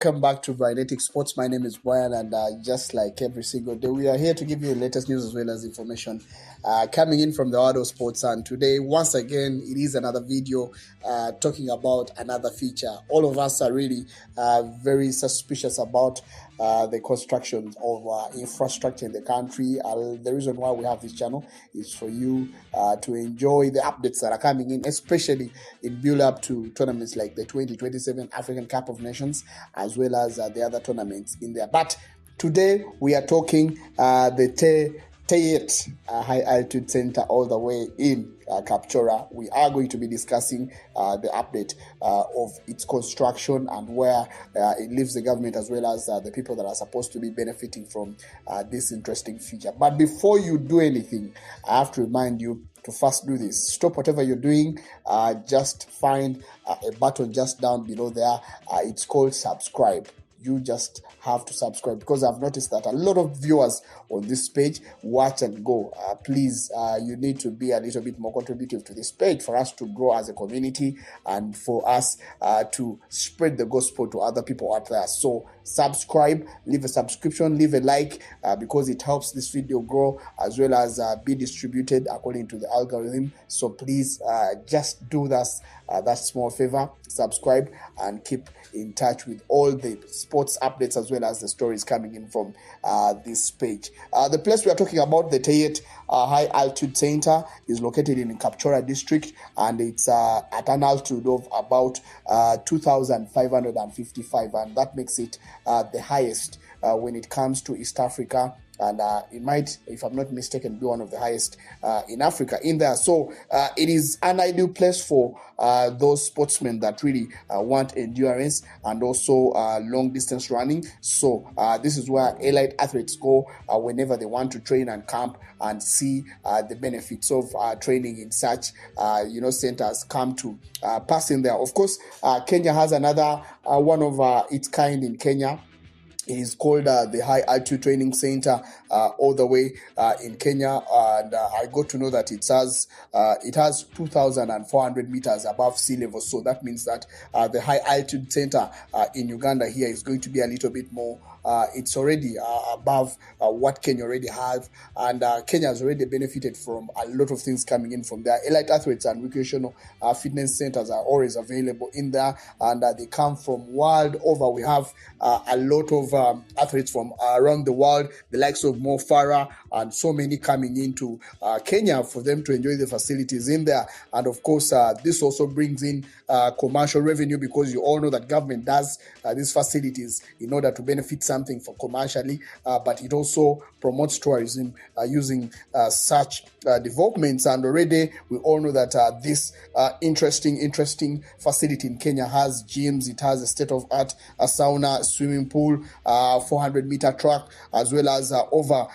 Welcome back to Brinetic Sports. My name is Brian, and just like every single day, we are here to give you the latest news as well as information coming in from the world of sports. And today, once again, it is another video talking about another feature. All of us are really very suspicious about the construction of infrastructure in the country. The reason why we have this channel is for you to enjoy the updates that are coming in, especially in build up to tournaments like the 2027 African Cup of Nations, as well as the other tournaments in there. But today we are talking the Teryet High Altitude Center all the way in Kapchorwa. We are going to be discussing the update of its construction and where it leaves the government as well as the people that are supposed to be benefiting from this interesting feature. But before you do anything, I have to remind you to first do this. Stop whatever you're doing. Just find a button just down below there. It's called subscribe. You just have to subscribe, because I've noticed that a lot of viewers on this page watch and go. Please, you need to be a little bit more contributive to this page for us to grow as a community and for us to spread the gospel to other people out there. So subscribe, leave a subscription, leave a like, because it helps this video grow as well as be distributed according to the algorithm. So please just do that small favor, subscribe, and keep in touch with all the sports updates as well as the stories coming in from this page. The place we are talking about, the Teryet High Altitude Center, is located in Kapchorwa district, and it's at an altitude of about 2,555, and that makes it the highest when it comes to East Africa. And it might, if I'm not mistaken, be one of the highest in Africa in there. So it is an ideal place for those sportsmen that really want endurance and also long distance running. So this is where elite athletes go whenever they want to train and camp and see the benefits of training in such centers come to pass in there. Of course, Kenya has another one of its kind in Kenya. It is called the High Altitude Training Center all the way in Kenya, and I got to know that it has 2,400 meters above sea level. So that means that the High Altitude Center in Uganda here is going to be a little bit more. It's already above what Kenya already have, and Kenya has already benefited from a lot of things coming in from there. Elite athletes and recreational fitness centers are always available in there, and they come from world over. We have a lot of athletes from around the world, the likes of Mo Farah and so many coming into Kenya for them to enjoy the facilities in there. And of course, this also brings in commercial revenue, because you all know that government does these facilities in order to benefit something for commercially, but it also promotes tourism using such developments. And already we all know that this interesting facility in Kenya has gyms. It has a state-of-art sauna, swimming pool, 400-meter track, as well as over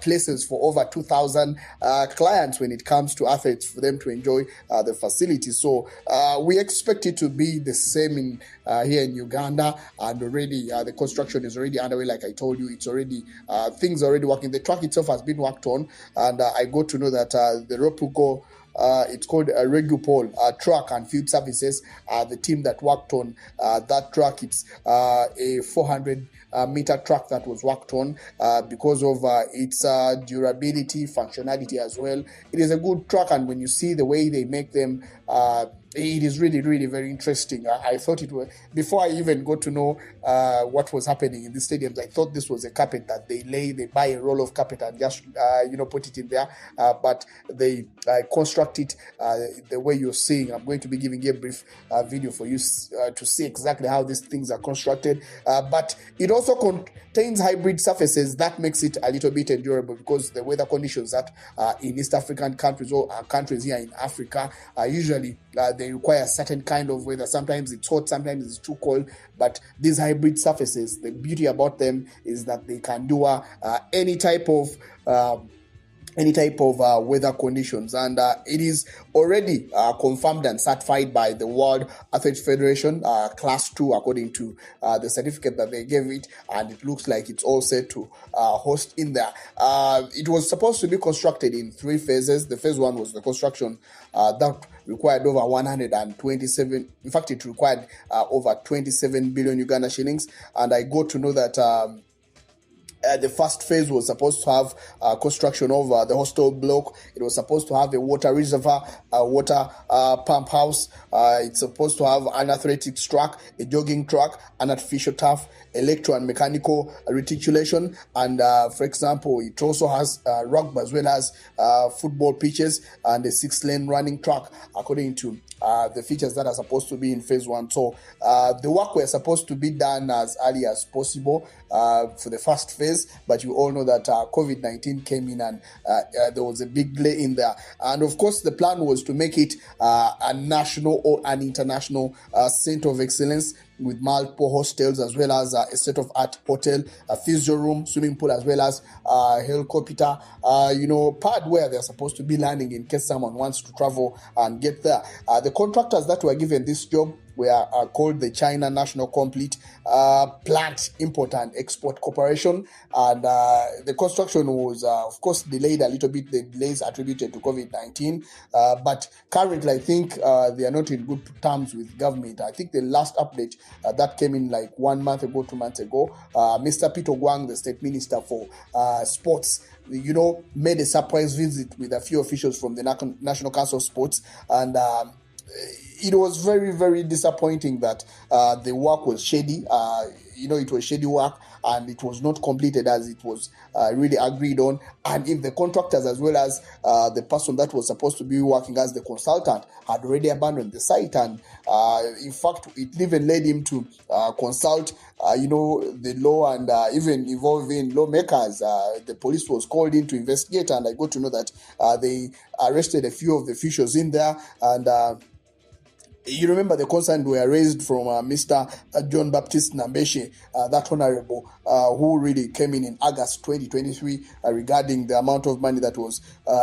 places for over 2,000 clients when it comes to athletes, for them to enjoy the facility. So we expect it to be the same in here in Uganda, and already the construction is already underway. Like I told you, it's already things are already working. The track itself has been worked on, and I got to know that the Ropuco, it's called a Regupol track and field services, the team that worked on that track. It's a 400-meter track that was worked on because of its durability, functionality as well. It is a good track, and when you see the way they make them, it is really, really very interesting. I thought it was, before I even got to know what was happening in the stadiums, I thought this was a carpet that they buy a roll of carpet and just, put it in there. But they construct it the way you're seeing. I'm going to be giving you a brief video for you to see exactly how these things are constructed. But it also contains hybrid surfaces that makes it a little bit endurable, because the weather conditions that in East African countries or countries here in Africa usually they require a certain kind of weather. Sometimes it's hot, sometimes it's too cold. But these hybrid surfaces, the beauty about them is that they can do any type of any type of weather conditions, and it is already confirmed and certified by the World Athletics Federation, class 2 according to the certificate that they gave it, and it looks like it's all set to host in there. It was supposed to be constructed in 3 phases. The phase 1 was the construction that required over 127, in fact it required over 27 billion Uganda shillings, and I got to know that the first phase was supposed to have construction of the hostel block. It was supposed to have a water reservoir, a water pump house. It's supposed to have an athletics track, a jogging track, an artificial turf, electro and mechanical reticulation, and for example, it also has rugby as well as football pitches and a 6-lane running track according to the features that are supposed to be in phase 1. So the work was supposed to be done as early as possible for the first phase, but you all know that COVID-19 came in and there was a big delay in there. And of course, the plan was to make it a national or an international center of excellence with multiple hostels as well as a state-of-art hotel, a physio room, swimming pool, as well as helicopter, pad where they're supposed to be landing in case someone wants to travel and get there. The contractors that were given this job were called the China National Complete Plant Import and Export Corporation, and the construction was of course delayed a little bit. The delays attributed to COVID-19, but currently I think they are not in good terms with government. I think the last update that came in like 1 month ago, 2 months ago, Mr. Peter Gwang, the state minister for sports, made a surprise visit with a few officials from the National Council of Sports, and it was very, very disappointing that the work was shady. It was shady work, and it was not completed as it was really agreed on. And if the contractors as well as the person that was supposed to be working as the consultant had already abandoned the site, and in fact it even led him to consult the law and even involving lawmakers. The police was called in to investigate, and I got to know that they arrested a few of the officials in there, and you remember the concern were raised from Mr. John Baptist Nambeshe, that honorable, who really came in August 2023 regarding the amount of money that was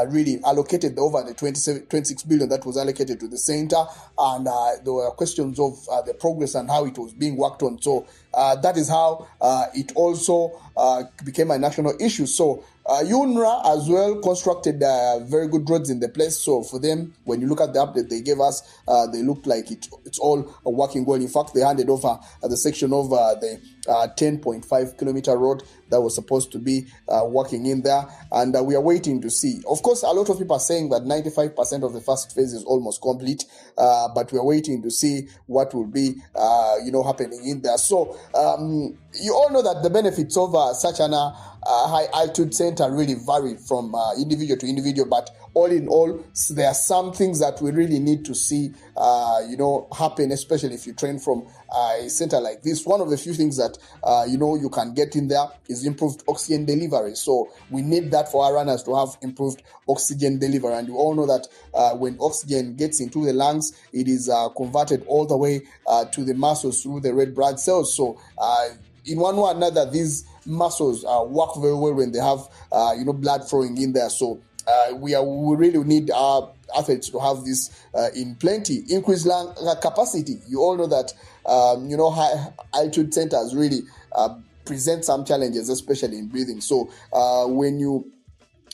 really allocated, over the 26 billion that was allocated to the center, and there were questions of the progress and how it was being worked on. So that is how it also became a national issue. So UNRA as well constructed very good roads in the place. So for them, when you look at the update they gave us, they looked like it's all working well. In fact, they handed over the section of the 10.5 kilometer road that was supposed to be working in there, and we are waiting to see. Of course, a lot of people are saying that 95% of the first phase is almost complete, but we are waiting to see what will be happening in there. So you all know that the benefits of such an high altitude center really vary from individual to individual, but all in all, there are some things that we really need to see happen, especially if you train from a center like this. One of the few things that you can get in there is improved oxygen delivery. So we need that for our runners to have improved oxygen delivery, and you all know that when oxygen gets into the lungs, it is converted all the way to the muscles through the red blood cells. So in one way or another, these muscles work very well when they have blood flowing in there. So we really need our athletes to have this in plenty. Increased lung capacity. You all know that high altitude centers really present some challenges, especially in breathing. So when you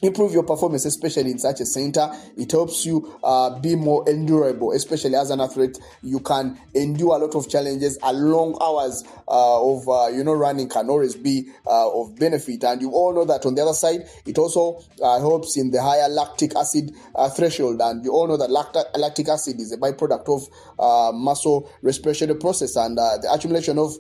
improve your performance, especially in such a center, it helps you be more endurable. Especially as an athlete, you can endure a lot of challenges, and long hours of running can always be of benefit. And you all know that on the other side, it also helps in the higher lactic acid threshold, and you all know that lactic acid is a byproduct of muscle respiratory process, and the accumulation of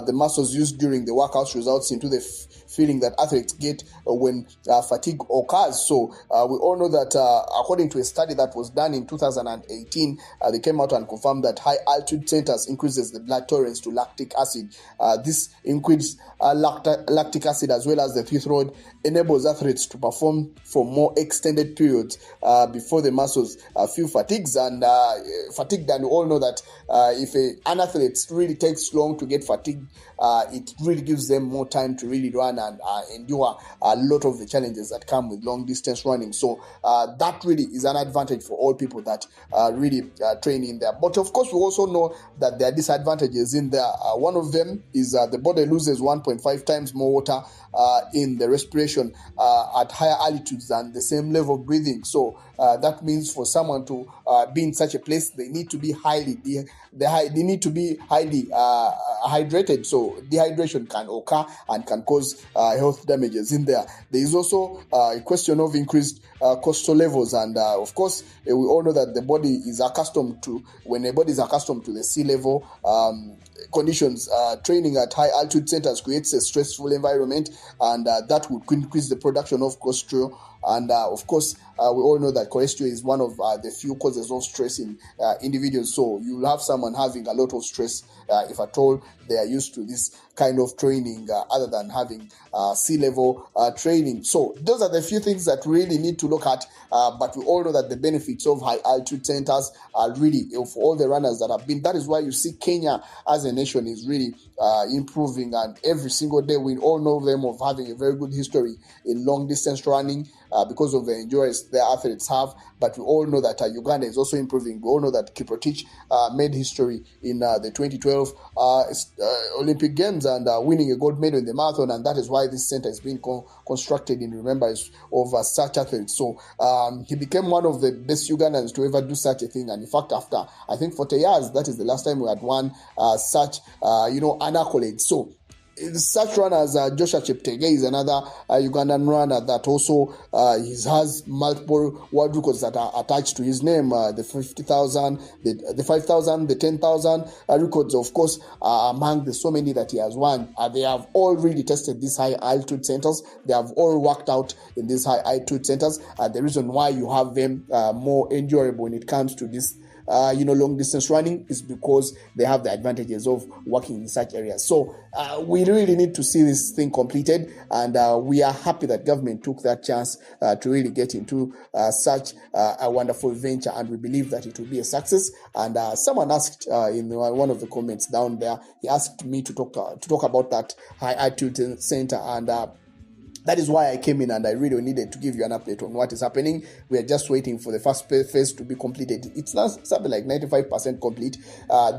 the muscles used during the workouts results into the feeling that athletes get when fatigue occurs. So we all know that according to a study that was done in 2018, they came out and confirmed that high altitude centers increases the blood tolerance to lactic acid. This increased lactic acid as well as the threshold enables athletes to perform for more extended periods before the muscles feel fatigued. And we all know that if an athlete really takes long to get fatigued, it really gives them more time to really run and endure a lot of the challenges that come come with long distance running. So that really is an advantage for all people that really train in there. But of course, we also know that there are disadvantages in there. One of them is the body loses 1.5 times more water in the respiration at higher altitudes than the same level of breathing. So that means for someone to be in such a place, they need to be highly hydrated. So dehydration can occur and can cause health damages in there. There is also a question of increased cortisol levels, and of course we all know that the body is accustomed to, when a body is accustomed to the sea level conditions, training at high altitude centers creates a stressful environment, and that would increase the production of cholesterol. And of course, we all know that cholesterol is one of the few causes of stress in individuals. So you'll have someone having a lot of stress if at all they are used to this kind of training other than having sea level training. So those are the few things that we really need to look at. But we all know that the benefits of high altitude centers are really, for all the runners that have been. That is why you see Kenya as a nation is really improving, and every single day we all know them of having a very good history in long distance running because of the endurance their athletes have. But we all know that Uganda is also improving. We all know that Kapchorwa made history in the 2012 Olympic Games and winning a gold medal in the marathon, and that is why this center is being constructed in remembrance of such athletes. So he became one of the best Ugandans to ever do such a thing, and in fact, after I think 40 years, that is the last time we had won such an accolade. So such runners, Joshua Cheptegei is another Ugandan runner that also has multiple world records that are attached to his name. The 50,000, the 5,000, the 10,000 records, of course, are among the so many that he has won. They have all really tested these high altitude centers. They have all worked out in these high altitude centers. The reason why you have them more endurable when it comes to this long distance running is because they have the advantages of working in such areas. So we really need to see this thing completed, and we are happy that government took that chance to really get into such a wonderful venture, and we believe that it will be a success. And someone asked in one of the comments down there, he asked me to talk about that high altitude center, and that is why I came in, and I really needed to give you an update on what is happening. We are just waiting for the first phase to be completed. It's not something like 95% complete.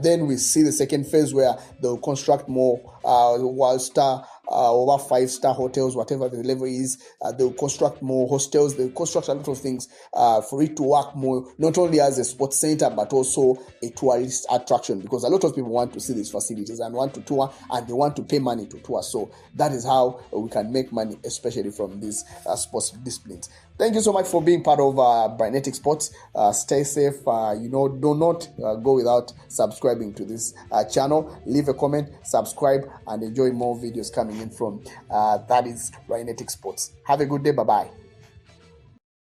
Then we see the second phase where they'll construct more world-star over 5-star hotels, whatever the level is. They'll construct more hostels. They'll construct a lot of things for it to work more, not only as a sports center, but also a tourist attraction, because a lot of people want to see these facilities and want to tour, and they want to pay money to tour. So that is how we can make money, especially from these sports disciplines. Thank you so much for being part of Terynet Sports. Stay safe. Do not go without subscribing to this channel. Leave a comment, subscribe, and enjoy more videos coming in from that is Terynet Sports. Have a good day. Bye-bye.